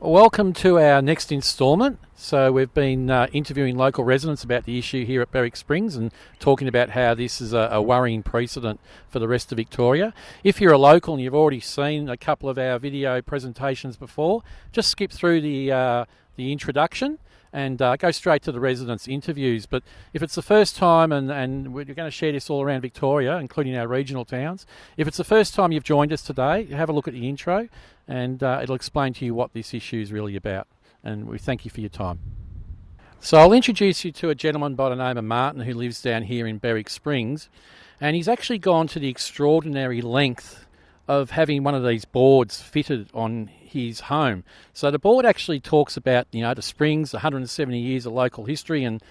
Welcome to our next instalment. So we've been interviewing local residents about the issue here at Berwick Springs and talking about how this is a worrying precedent for the rest of Victoria. If you're a local and you've already seen a couple of our video presentations before, just skip through the introduction and go straight to the residents' interviews. But if it's the first time, and we're going to share this all around Victoria, including our regional towns, if it's the first time you've joined us today, have a look at the intro and it'll explain to you what this issue is really about. And we thank you for your time. So I'll introduce you to a gentleman by the name of Martin who lives down here in Berwick Springs, and he's actually gone to the extraordinary length of having one of these boards fitted on his home. So the board actually talks about, the Springs, 170 years of local history, and,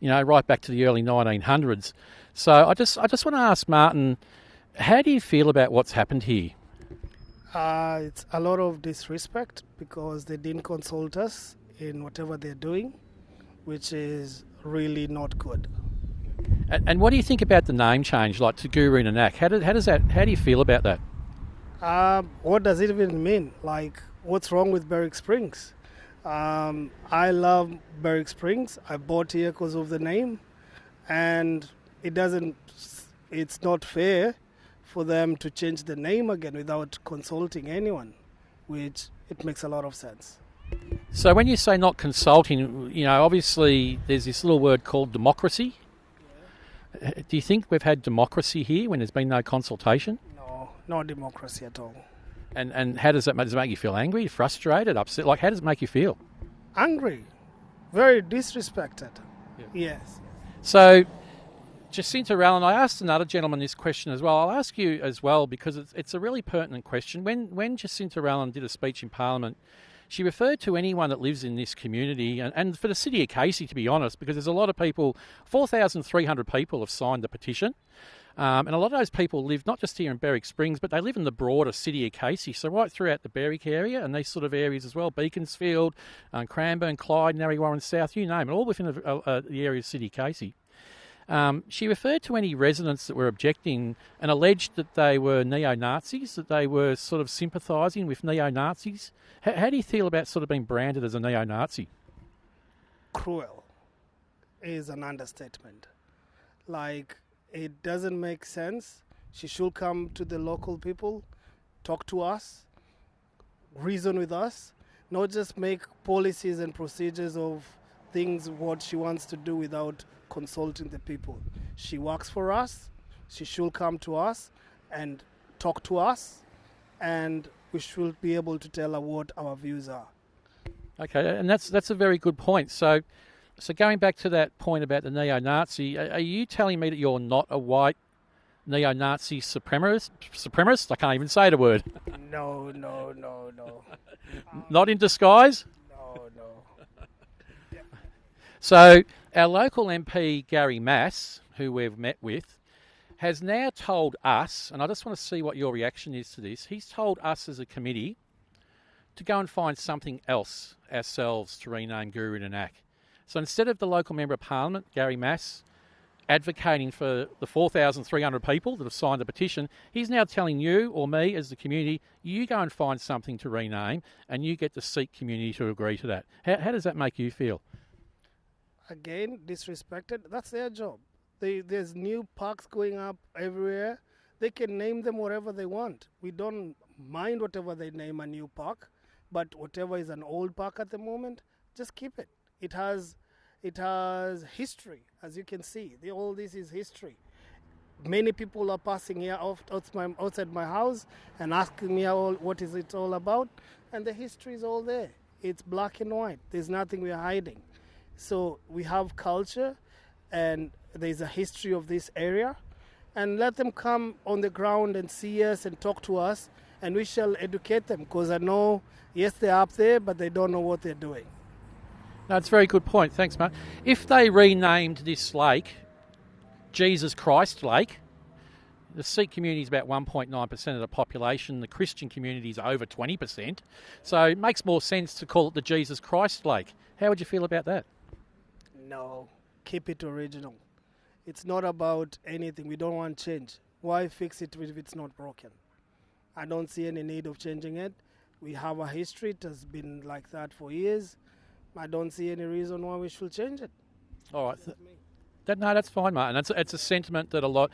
right back to the early 1900s. So I just want to ask Martin, how do you feel about what's happened here? It's a lot of disrespect because they didn't consult us in whatever they're doing, which is really not good. And what do you think about the name change, like to Guru Nanak? How do you feel about that? What does it even mean? Like, what's wrong with Berwick Springs? I love Berwick Springs. I bought here because of the name, and it's not fair for them to change the name again without consulting anyone, which it makes a lot of sense. So when you say not consulting, obviously there's this little word called democracy. Yeah. Do you think we've had democracy here when there's been no consultation? No democracy at all. And how does it make you feel? Angry, frustrated, upset? Like, how does it make you feel? Angry. Very disrespected. Yeah. Yes. So, Jacinta Rallan, I asked another gentleman this question as well. I'll ask you as well because it's a really pertinent question. When Jacinta Rallan did a speech in Parliament, she referred to anyone that lives in this community, and for the city of Casey, to be honest, because there's a lot of people, 4,300 people have signed the petition. And a lot of those people live not just here in Berwick Springs, but they live in the broader city of Casey, so right throughout the Berwick area and these sort of areas as well, Beaconsfield, Cranbourne, Clyde, Narre Warren South, you name it, all within the area of city of Casey. She referred to any residents that were objecting and alleged that they were neo-Nazis, that they were sort of sympathising with neo-Nazis. How do you feel about sort of being branded as a neo-Nazi? Cruel is an understatement. Like, it doesn't make sense. She should come to the local people, talk to us, reason with us, not just make policies and procedures of things what she wants to do without consulting the people. She works for us. She should come to us and talk to us, and we should be able to tell her what our views are. Okay, and that's a very good point. So going back to that point about the neo-Nazi, are you telling me that you're not a white neo-Nazi supremacist? I can't even say the word. No. Not in disguise? No. Yeah. So our local MP, Gary Mass, who we've met with, has now told us, and I just want to see what your reaction is to this, he's told us as a committee to go and find something else ourselves to rename Guru Nanak. So instead of the local Member of Parliament, Gary Mass, advocating for the 4,300 people that have signed the petition, he's now telling you or me as the community, you go and find something to rename and you get the Sikh community to agree to that. How does that make you feel? Again, disrespected. That's their job. There's new parks going up everywhere. They can name them whatever they want. We don't mind whatever they name a new park, but whatever is an old park at the moment, just keep it. It has history, as you can see. All this is history. Many people are passing here outside my house and asking me what is it all about, and the history is all there. It's black and white. There's nothing we are hiding. So we have culture, and there's a history of this area, and let them come on the ground and see us and talk to us, and we shall educate them, because I know, yes, they're up there, but they don't know what they're doing. That's a very good point. Thanks, Mark. If they renamed this lake Jesus Christ Lake, the Sikh community is about 1.9% of the population. The Christian community is over 20%. So it makes more sense to call it the Jesus Christ Lake. How would you feel about that? No, keep it original. It's not about anything. We don't want change. Why fix it if it's not broken? I don't see any need of changing it. We have a history. It has been like that for years. I don't see any reason why we should change it. All right. That's fine, Martin. It's a sentiment that a lot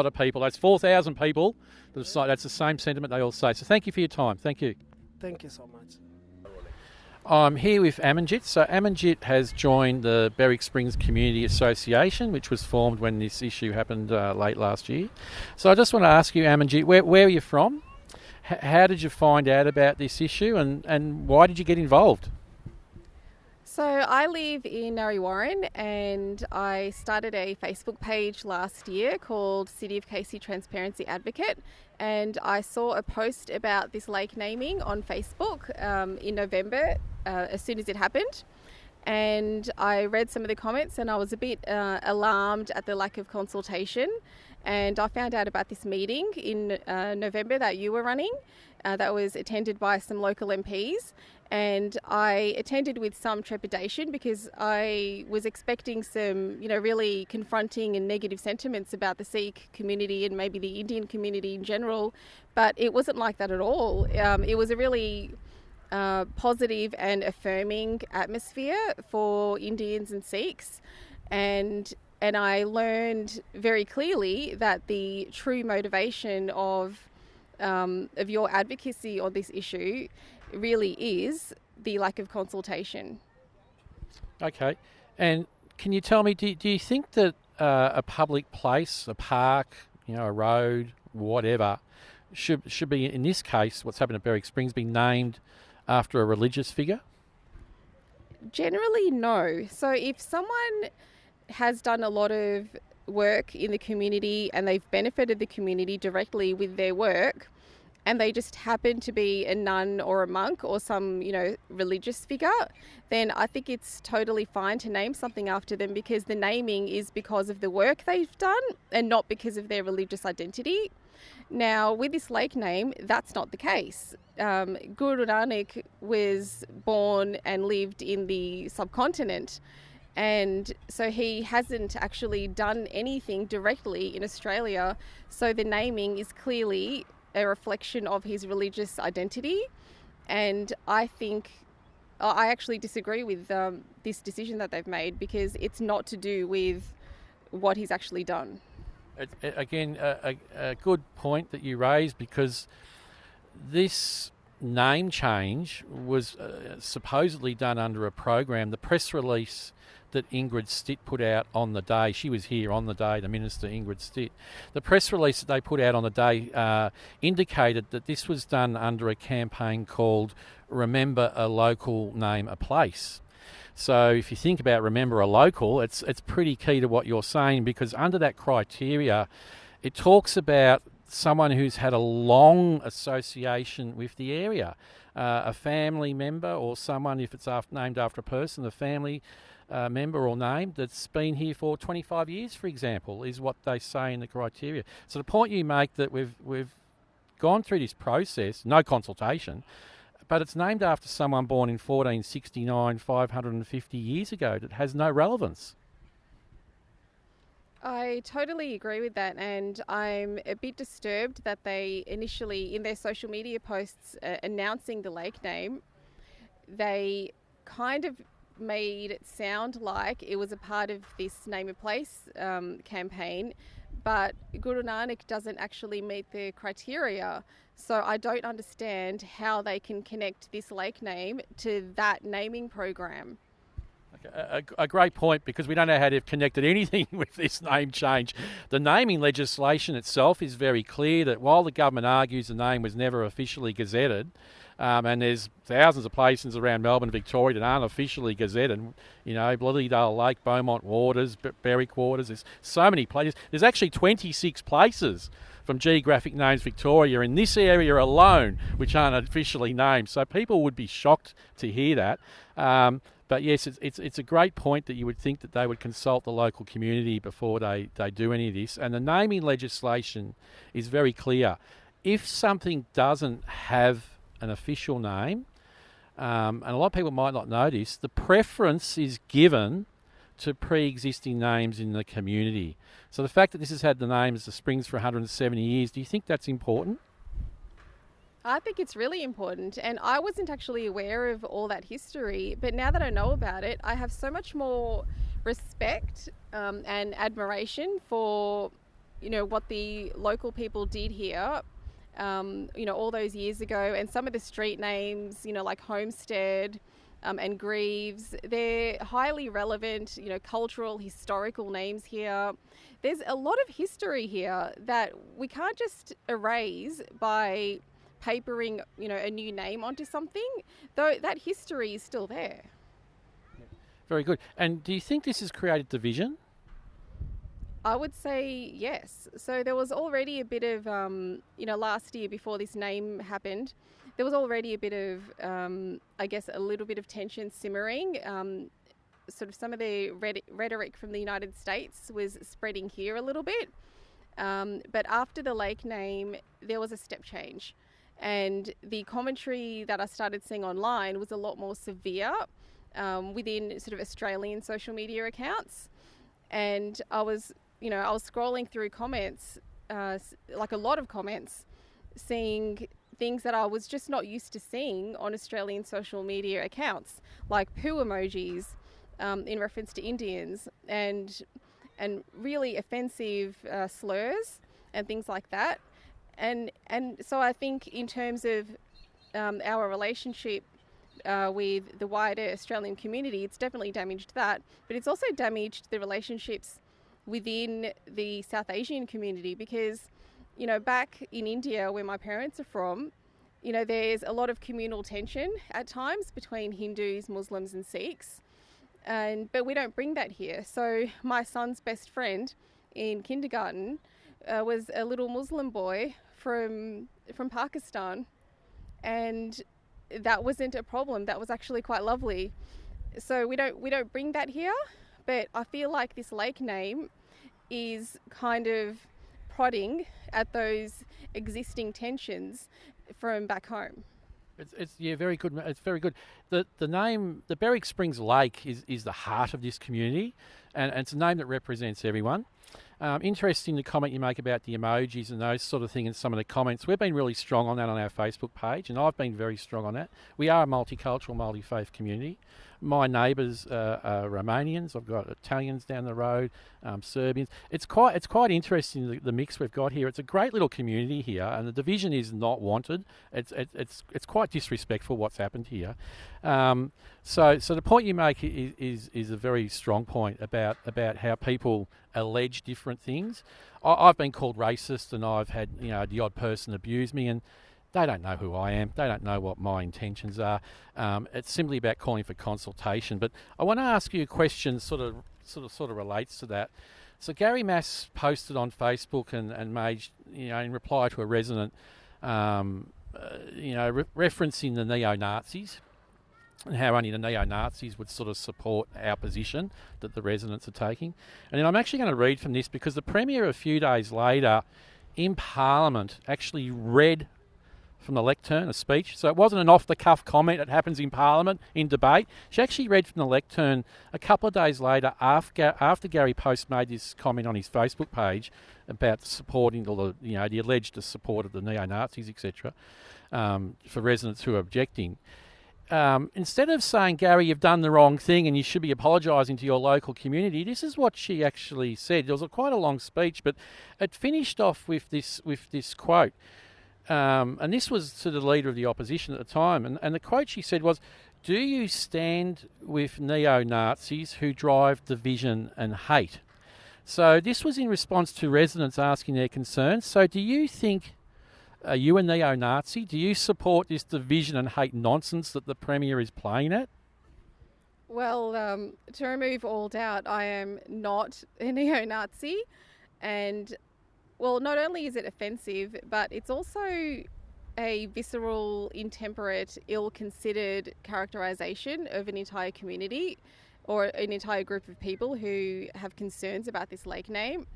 of people, that's 4,000 people, that's the same sentiment they all say. So thank you for your time. Thank you. Thank you so much. I'm here with Amanjit. So Amanjit has joined the Berwick Springs Community Association, which was formed when this issue happened late last year. So I just want to ask you, Amanjit, where are you from? How did you find out about this issue, and why did you get involved? So I live in Narre Warren, and I started a Facebook page last year called City of Casey Transparency Advocate, and I saw a post about this lake naming on Facebook in November as soon as it happened. And I read some of the comments, and I was a bit alarmed at the lack of consultation. And I found out about this meeting in November that you were running that was attended by some local MPs. And I attended with some trepidation because I was expecting some, really confronting and negative sentiments about the Sikh community and maybe the Indian community in general. But it wasn't like that at all. It was a really positive and affirming atmosphere for Indians and Sikhs. And I learned very clearly that the true motivation of your advocacy on this issue really is the lack of consultation. Okay. And can you tell me, do you think that a public place, a park, a road, whatever, should be, in this case, what's happened at Berwick Springs, be named after a religious figure? Generally, no. So if someone has done a lot of work in the community and they've benefited the community directly with their work, and they just happen to be a nun or a monk or some, religious figure, then I think it's totally fine to name something after them, because the naming is because of the work they've done and not because of their religious identity. Now, with this lake name, that's not the case. Guru Nanak was born and lived in the subcontinent, and so he hasn't actually done anything directly in Australia. So the naming is clearly a reflection of his religious identity. And I actually disagree with this decision that they've made, because it's not to do with what he's actually done. Again, a good point that you raised, because this name change was supposedly done under a program. The press release that Ingrid Stitt put out on the day, she was here on the day, the Minister Ingrid Stitt, the press release that they put out on the day indicated that this was done under a campaign called Remember a Local, Name a Place. So if you think about Remember a Local, it's pretty key to what you're saying, because under that criteria, it talks about someone who's had a long association with the area, a family member or someone, if it's named after a person, a family member or name that's been here for 25 years, for example, is what they say in the criteria. So the point you make that we've gone through this process, no consultation, but it's named after someone born in 1469, 550 years ago, that has no relevance. I totally agree with that, and I'm a bit disturbed that they initially, in their social media posts announcing the lake name, they kind of made it sound like it was a part of this Name a Place campaign, but Guru Nanak doesn't actually meet the criteria. So I don't understand how they can connect this lake name to that naming program. A great point, because we don't know how they've connected anything with this name change. The naming legislation itself is very clear that while the government argues the name was never officially gazetted, and there's thousands of places around Melbourne and Victoria that aren't officially gazetted, Lilydale Lake, Beaumont Waters, Berwick Waters, there's so many places. There's actually 26 places from Geographic Names Victoria in this area alone which aren't officially named. So people would be shocked to hear that. But yes, it's a great point that you would think that they would consult the local community before they do any of this. And the naming legislation is very clear. If something doesn't have an official name, and a lot of people might not know this, the preference is given to pre-existing names in the community. So the fact that this has had the name as the Springs for 170 years, do you think that's important? I think it's really important, and I wasn't actually aware of all that history, but now that I know about it, I have so much more respect and admiration for, what the local people did here, all those years ago, and some of the street names, like Homestead and Greaves, they're highly relevant, cultural, historical names here. There's a lot of history here that we can't just erase by papering, a new name onto something, though that history is still there. Very good. And do you think this has created division? I would say yes. So there was already a bit of, last year before this name happened, there was already a bit of, a little bit of tension simmering. Sort of some of the rhetoric from the United States was spreading here a little bit. But after the lake name, there was a step change. And the commentary that I started seeing online was a lot more severe within sort of Australian social media accounts. And I was scrolling through comments, like a lot of comments, seeing things that I was just not used to seeing on Australian social media accounts, like poo emojis in reference to Indians, and really offensive slurs and things like that. And so I think in terms of our relationship with the wider Australian community, it's definitely damaged that, but it's also damaged the relationships within the South Asian community, because, back in India, where my parents are from, there's a lot of communal tension at times between Hindus, Muslims and Sikhs, but we don't bring that here. So my son's best friend in kindergarten was a little Muslim boy from Pakistan, and that wasn't a problem. That was actually quite lovely. So we don't bring that here, but I feel like this lake name is kind of prodding at those existing tensions from back home. It's very good. It's very good. The name, the Berwick Springs Lake, is the heart of this community, and it's a name that represents everyone. Interesting the comment you make about the emojis and those sort of things in some of the comments. We've been really strong on that on our Facebook page, and I've been very strong on that. We are a multicultural, multi-faith community. My neighbours are Romanians. I've got Italians down the road, Serbians. It's quite interesting, the mix we've got here. It's a great little community here, and the division is not wanted. It's quite disrespectful what's happened here. So the point you make is a very strong point about how people allege different things. I've been called racist, and I've had the odd person abuse me, and they don't know who I am. They don't know what my intentions are. It's simply about calling for consultation. But I want to ask you a question sort of relates to that. So Gary Mass posted on Facebook and made, in reply to a resident, referencing the neo-Nazis and how only the neo-Nazis would sort of support our position that the residents are taking. And then I'm actually going to read from this, because the Premier a few days later in Parliament actually read from the lectern a speech. So it wasn't an off-the-cuff comment that happens in Parliament in debate. She actually read from the lectern a couple of days later after Gary Post made this comment on his Facebook page about supporting the alleged support of the neo-Nazis, etc., for residents who are objecting. Instead of saying, Gary, you've done the wrong thing and you should be apologising to your local community, this is what she actually said. It was quite a long speech, but it finished off with this quote. And this was to the leader of the opposition at the time. And the quote she said was, "Do you stand with neo-Nazis who drive division and hate?" So this was in response to residents asking their concerns. So do you think, are you a neo-Nazi? Do you support this division and hate nonsense that the Premier is playing at? Well, to remove all doubt, I am not a neo-Nazi, and well, not only is it offensive, but it's also a visceral, intemperate, ill-considered characterisation of an entire community or an entire group of people who have concerns about this lake name.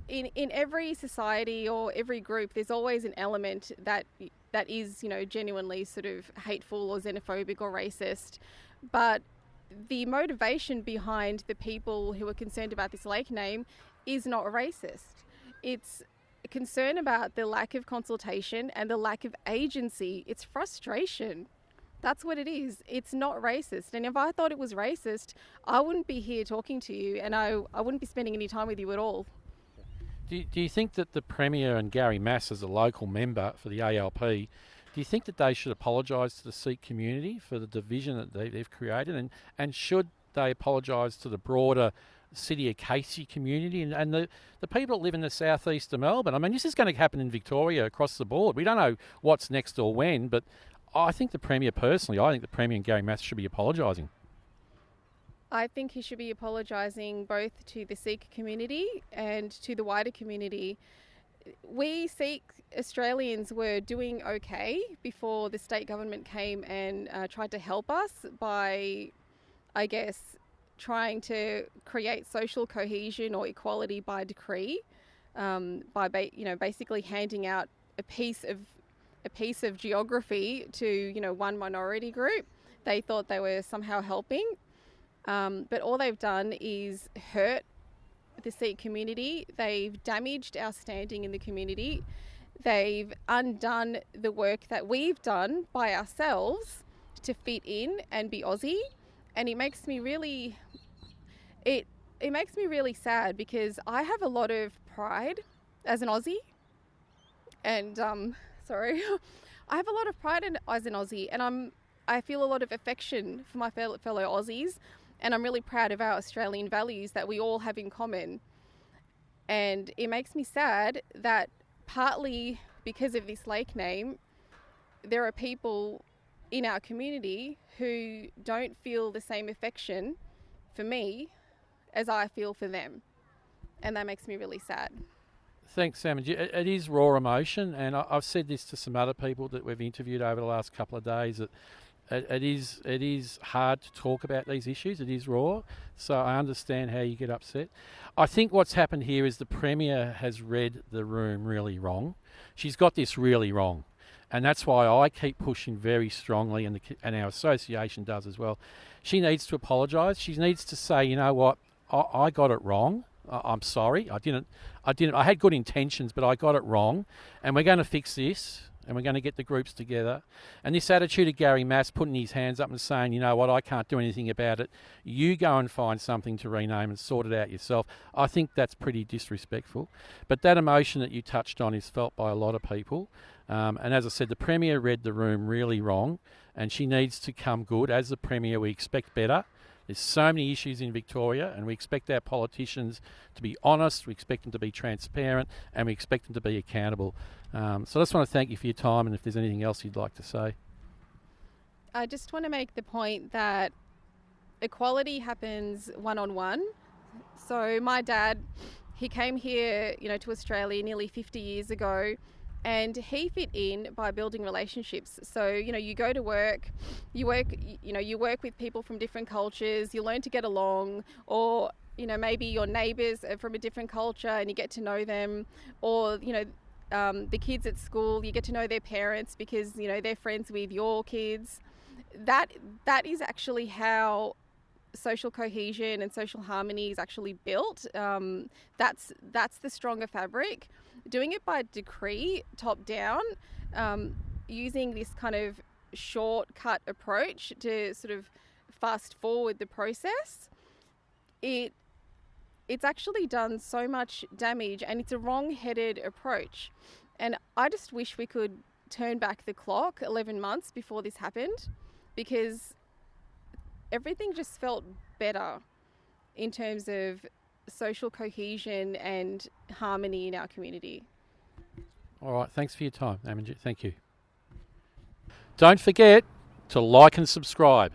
In every society or every group, there's always an element that is, genuinely sort of hateful or xenophobic or racist. But the motivation behind the people who are concerned about this lake name is not racist. It's concern about the lack of consultation and the lack of agency. It's frustration. That's what it is. It's not racist. And if I thought it was racist, I wouldn't be here talking to you, and I wouldn't be spending any time with you at all. Do you think that the Premier and Gary Mass, as a local member for the ALP, do you think that they should apologise to the Sikh community for the division that they've created, and should they apologise to the broader City of Casey community and the people that live in the southeast of Melbourne? I mean, this is going to happen in Victoria across the board. We don't know what's next or when, but I think the Premier and Gary Mass should be apologising. I think he should be apologising both to the Sikh community and to the wider community. We Sikh Australians were doing okay before the state government came and tried to help us by, I guess, trying to create social cohesion or equality by decree, by basically handing out a piece of geography to one minority group. They thought they were somehow helping, but all they've done is hurt the Sikh community. They've damaged our standing in the community. They've undone the work that we've done by ourselves to fit in and be Aussie, and it makes me really sad, because I have a lot of pride as an Aussie, and I have a lot of pride as an Aussie, and I feel a lot of affection for my fellow Aussies, and I'm really proud of our Australian values that we all have in common. And it makes me sad that partly because of this lake name, there are people in our community who don't feel the same affection for me as I feel for them. And that makes me really sad. Thanks, Sam. It is raw emotion, and I've said this to some other people that we've interviewed over the last couple of days, that it is hard to talk about these issues. It is raw, so I understand how you get upset. I think what's happened here is the Premier has read the room really wrong. She's got this really wrong, and that's why I keep pushing very strongly, and our association does as well. She needs to apologise. She needs to say, you know what, I got it wrong. I'm sorry. I had good intentions, but I got it wrong, and we're going to fix this. And we're going to get the groups together. And this attitude of Gary Mass putting his hands up and saying, you know what, I can't do anything about it. You go and find something to rename and sort it out yourself. I think that's pretty disrespectful. But that emotion that you touched on is felt by a lot of people. And as I said, the Premier read the room really wrong, and she needs to come good. As the Premier, we expect better. There's so many issues in Victoria, and we expect our politicians to be honest, we expect them to be transparent, and we expect them to be accountable. So I just want to thank you for your time, and if there's anything else you'd like to say. I just want to make the point that equality happens one-on-one. So my dad, he came here, to Australia nearly 50 years ago, and he fit in by building relationships. So, you go to work, you work with people from different cultures, you learn to get along, or, maybe your neighbours are from a different culture and you get to know them, or, the kids at school, you get to know their parents because, they're friends with your kids. That is actually how social cohesion and social harmony is actually built. That's the stronger fabric. Doing it by decree, top down, using this kind of shortcut approach to sort of fast forward the process, it's actually done so much damage, and it's a wrong-headed approach. And I just wish we could turn back the clock 11 months before this happened, because everything just felt better in terms of social cohesion and harmony in our community. All right, thanks for your time, Amanjit. Thank you. Don't forget to like and subscribe.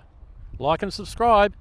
Like and subscribe.